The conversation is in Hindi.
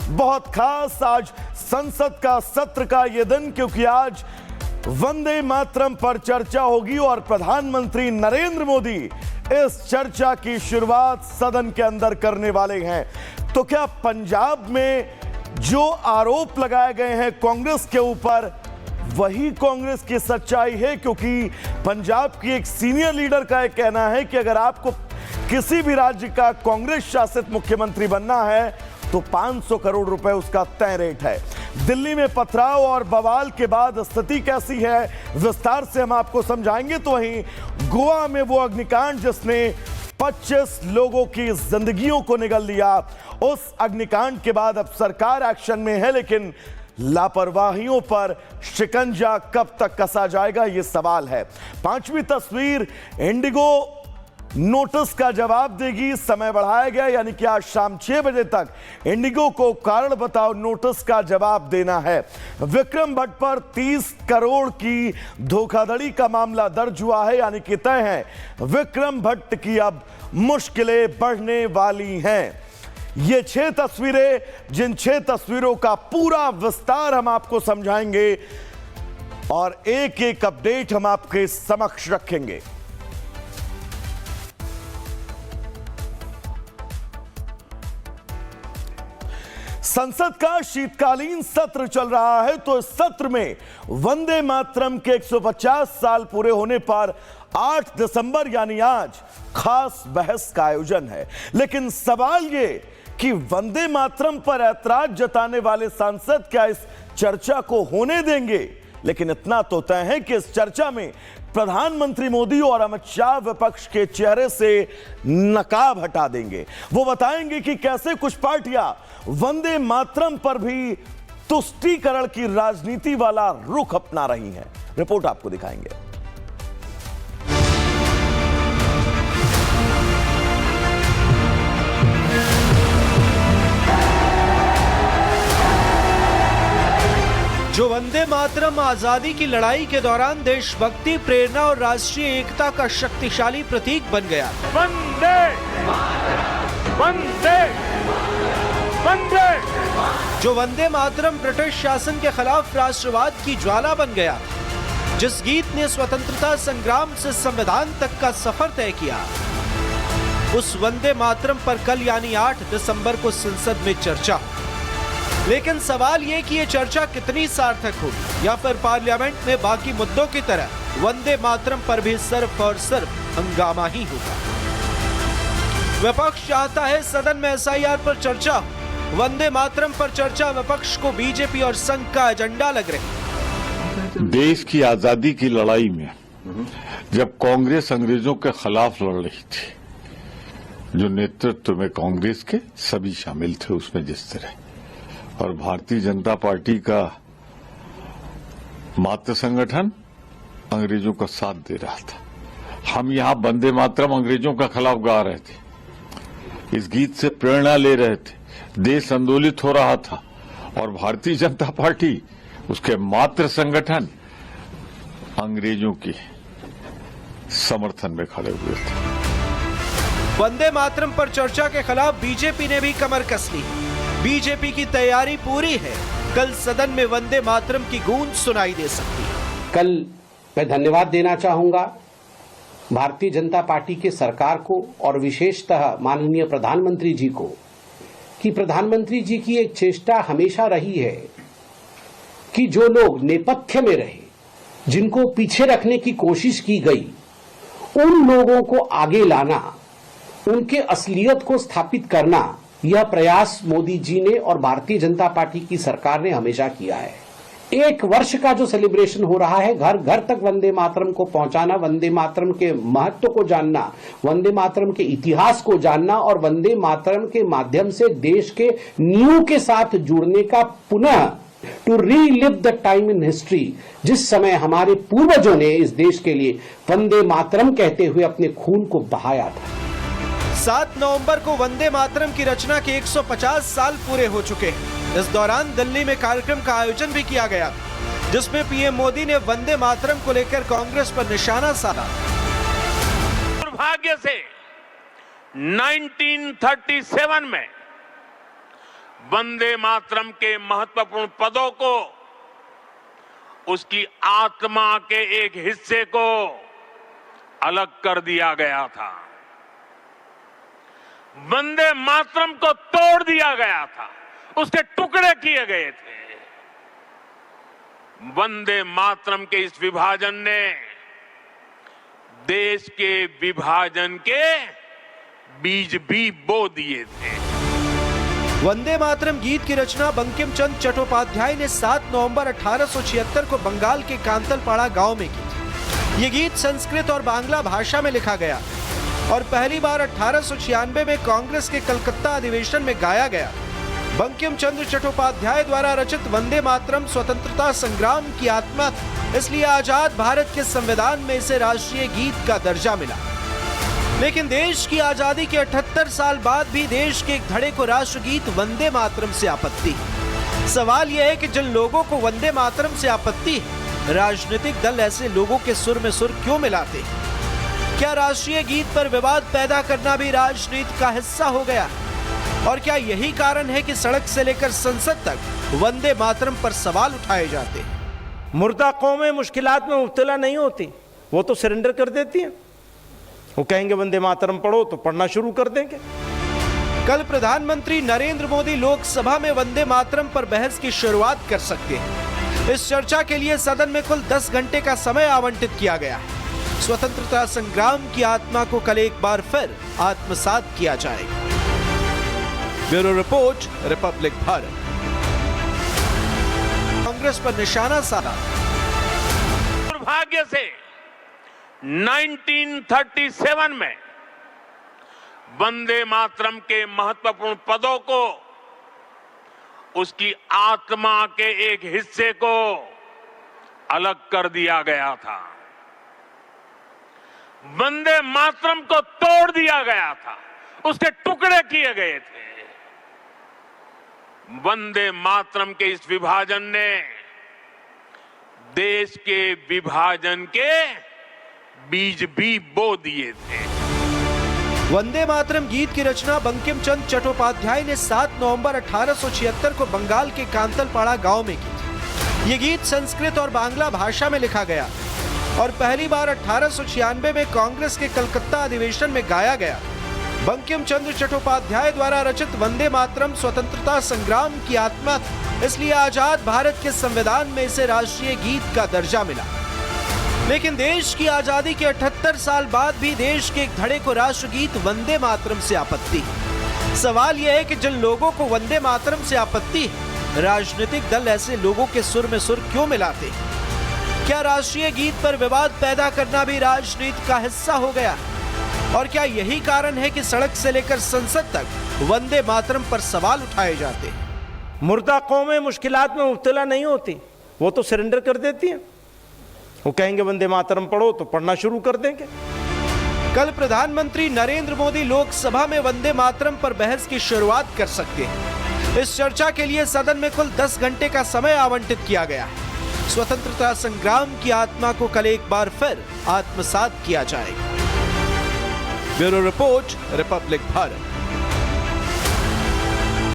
बहुत खास आज संसद का सत्र का यह दिन, क्योंकि आज वंदे मातरम पर चर्चा होगी और प्रधानमंत्री नरेंद्र मोदी इस चर्चा की शुरुआत सदन के अंदर करने वाले हैं। तो क्या पंजाब में जो आरोप लगाए गए हैं कांग्रेस के ऊपर, वही कांग्रेस की सच्चाई है? क्योंकि पंजाब की एक सीनियर लीडर का यह कहना है कि अगर आपको किसी भी राज्य का कांग्रेस शासित मुख्यमंत्री बनना है तो 500 करोड़ रुपए उसका तय रेट है। दिल्ली में पथराव और बवाल के बाद स्थिति कैसी है, विस्तार से हम आपको समझाएंगे। तो वहीं गोवा में वो अग्निकांड जिसने 25 लोगों की जिंदगियों को निगल लिया, उस अग्निकांड के बाद अब सरकार एक्शन में है, लेकिन लापरवाहियों पर शिकंजा कब तक कसा जाएगा, यह सवाल है। पांचवी तस्वीर, इंडिगो नोटिस का जवाब देगी। समय बढ़ाया गया, यानी कि आज शाम 6 बजे तक इंडिगो को कारण बताओ नोटिस का जवाब देना है। विक्रम भट्ट पर 30 करोड़ की धोखाधड़ी का मामला दर्ज हुआ है, यानी कि तय है विक्रम भट्ट की अब मुश्किलें बढ़ने वाली हैं। ये 6 तस्वीरें, जिन 6 तस्वीरों का पूरा विस्तार हम आपको समझाएंगे और एक एक अपडेट हम आपके समक्ष रखेंगे। संसद का शीतकालीन सत्र चल रहा है, तो इस सत्र में वंदे मातरम के 150 साल पूरे होने पर 8 दिसंबर यानी आज खास बहस का आयोजन है। लेकिन सवाल ये कि वंदे मातरम पर ऐतराज जताने वाले सांसद क्या इस चर्चा को होने देंगे? लेकिन इतना तो तय है कि इस चर्चा में प्रधानमंत्री मोदी और अमित शाह विपक्ष के चेहरे से नकाब हटा देंगे। वो बताएंगे कि कैसे कुछ पार्टियां वंदे मातरम पर भी तुष्टीकरण की राजनीति वाला रुख अपना रही हैं। रिपोर्ट आपको दिखाएंगे। जो वंदे मातरम आजादी की लड़ाई के दौरान देशभक्ति, प्रेरणा और राष्ट्रीय एकता का शक्तिशाली प्रतीक बन गया। वंदे वंदे वंदे। जो वंदे मातरम ब्रिटिश शासन के खिलाफ राष्ट्रवाद की ज्वाला बन गया। जिस गीत ने स्वतंत्रता संग्राम से संविधान तक का सफर तय किया, उस वंदे मातरम पर कल यानी 8 दिसंबर को संसद में चर्चा। लेकिन सवाल यह कि यह चर्चा कितनी सार्थक होगी, या फिर पार्लियामेंट में बाकी मुद्दों की तरह वंदे मातरम पर भी सिर्फ और सिर्फ हंगामा ही होगा। विपक्ष चाहता है सदन में एसआईआर पर चर्चा हो। वंदे मातरम पर चर्चा विपक्ष को बीजेपी और संघ का एजेंडा लग रही। देश की आजादी की लड़ाई में जब कांग्रेस अंग्रेजों के खिलाफ लड़ रही थी, जो नेतृत्व में कांग्रेस के सभी शामिल थे उसमें, जिस तरह और भारतीय जनता पार्टी का मातृ संगठन अंग्रेजों का साथ दे रहा था। हम यहां वंदे मातरम अंग्रेजों के खिलाफ गा रहे थे, इस गीत से प्रेरणा ले रहे थे, देश आंदोलित हो रहा था और भारतीय जनता पार्टी, उसके मातृ संगठन अंग्रेजों के समर्थन में खड़े हुए थे। वंदे मातरम पर चर्चा के खिलाफ बीजेपी ने भी कमर कस ली। बीजेपी की तैयारी पूरी है, कल सदन में वंदे मातरम की गूंज सुनाई दे सकती है। कल मैं धन्यवाद देना चाहूंगा भारतीय जनता पार्टी के सरकार को और विशेषतः माननीय प्रधानमंत्री जी को, कि प्रधानमंत्री जी की एक चेष्टा हमेशा रही है कि जो लोग नेपथ्य में रहे, जिनको पीछे रखने की कोशिश की गई, उन लोगों को आगे लाना, उनके असलियत को स्थापित करना, यह प्रयास मोदी जी ने और भारतीय जनता पार्टी की सरकार ने हमेशा किया है। 1 वर्ष का जो सेलिब्रेशन हो रहा है, घर घर तक वंदे मातरम को पहुंचाना, वंदे मातरम के महत्व को जानना, वंदे मातरम के इतिहास को जानना और वंदे मातरम के माध्यम से देश के नींव के साथ जुड़ने का, पुनः to relive the time in history, जिस समय हमारे पूर्वजों ने इस देश के लिए वंदे मातरम कहते हुए अपने खून को बहाया था। 7 नवंबर को वंदे मातरम की रचना के 150 साल पूरे हो चुके हैं। इस दौरान दिल्ली में कार्यक्रम का आयोजन भी किया गया, जिसमें पीएम मोदी ने वंदे मातरम को लेकर कांग्रेस पर निशाना साधा। दुर्भाग्य से 1937 में वंदे मातरम के महत्वपूर्ण पदों को, उसकी आत्मा के एक हिस्से को अलग कर दिया गया था। वंदे मातरम को तोड़ दिया गया था, उसके टुकड़े किए गए थे। वंदे मातरम के इस विभाजन ने देश के विभाजन के बीज भी बो दिए थे। वंदे मातरम गीत की रचना बंकिम चंद्र चट्टोपाध्याय ने 7 नवंबर 1876 को बंगाल के कांतलपाड़ा गांव में की थी। ये गीत संस्कृत और बांग्ला भाषा में लिखा गया और पहली बार 1896 में कांग्रेस के कलकत्ता अधिवेशन में गाया गया। बंकिम चंद्र चट्टोपाध्याय द्वारा रचित वंदे मातरम स्वतंत्रता संग्राम की आत्मा थी, इसलिए आजाद भारत के संविधान में इसे राष्ट्रीय गीत का दर्जा मिला। लेकिन देश की आजादी के 78 साल बाद भी देश के एक धड़े को राष्ट्रगीत वंदे मातरम से आपत्ति है। सवाल यह है कि जिन लोगों को वंदे मातरम से आपत्ति है, राजनीतिक दल ऐसे लोगों के सुर में सुर क्यों मिलाते? क्या राष्ट्रीय गीत पर विवाद पैदा करना भी राजनीति का हिस्सा हो गया? और क्या यही कारण है कि सड़क से लेकर संसद तक वंदे मातरम पर सवाल उठाए जाते हैं? मुर्दा कौमें मुश्किलात में मुब्तला नहीं होती, वो तो सरेंडर कर देती हैं। वो कहेंगे वंदे मातरम पढ़ो तो पढ़ना शुरू कर देंगे। कल प्रधानमंत्री नरेंद्र मोदी लोकसभा में वंदे मातरम पर बहस की शुरुआत कर सकते हैं। इस चर्चा के लिए सदन में कुल 10 घंटे का समय आवंटित किया गया है। स्वतंत्रता संग्राम की आत्मा को कल एक बार फिर आत्मसात किया जाएगा। Bureau report, Republic Bharat. Congress पर निशाना साधा। दुर्भाग्य से 1937 में वंदे मातरम के महत्वपूर्ण पदों को, उसकी आत्मा के एक हिस्से को अलग कर दिया गया था। वंदे मातरम को तोड़ दिया गया था, उसके टुकड़े किए गए थे। वंदे मातरम के इस विभाजन ने देश के विभाजन के बीज भी बो दिए थे। वंदे मातरम गीत की रचना बंकिम चंद्र चट्टोपाध्याय ने 7 नवंबर 1876 को बंगाल के कांतलपाड़ा गांव में की थी। ये गीत संस्कृत और बांग्ला भाषा में लिखा गया और पहली बार 1896 में कांग्रेस के कलकत्ता अधिवेशन में गाया गया। बंकिम चंद्र चट्टोपाध्याय द्वारा रचित वंदे मातरम स्वतंत्रता संग्राम की आत्मा थी, इसलिए आजाद भारत के संविधान में इसे राष्ट्रीय गीत का दर्जा मिला। लेकिन देश की आजादी के 78 साल बाद भी देश के एक धड़े को राष्ट्रगीत वंदे मातरम से आपत्ति है। सवाल यह है कि जिन लोगों को वंदे मातरम से आपत्ति है, राजनीतिक दल ऐसे लोगों के सुर में सुर क्यों मिलाते? क्या राष्ट्रीय गीत पर विवाद पैदा करना भी राजनीति का हिस्सा हो गया? और क्या यही कारण है कि सड़क से लेकर संसद तक वंदे मातरम पर सवाल उठाए जाते हैं? मुर्दा कौमें मुश्किलात में मुब्तला नहीं होती, वो तो सरेंडर कर देती हैं। वो कहेंगे वंदे मातरम पढ़ो तो पढ़ना शुरू कर देंगे। कल प्रधानमंत्री नरेंद्र मोदी लोकसभा में वंदे मातरम पर बहस की शुरुआत कर सकते हैं। इस चर्चा के लिए सदन में कुल 10 घंटे का समय आवंटित किया गया है। स्वतंत्रता संग्राम की आत्मा को कल एक बार फिर आत्मसात किया जाएगा। Bureau report, Republic Bharat.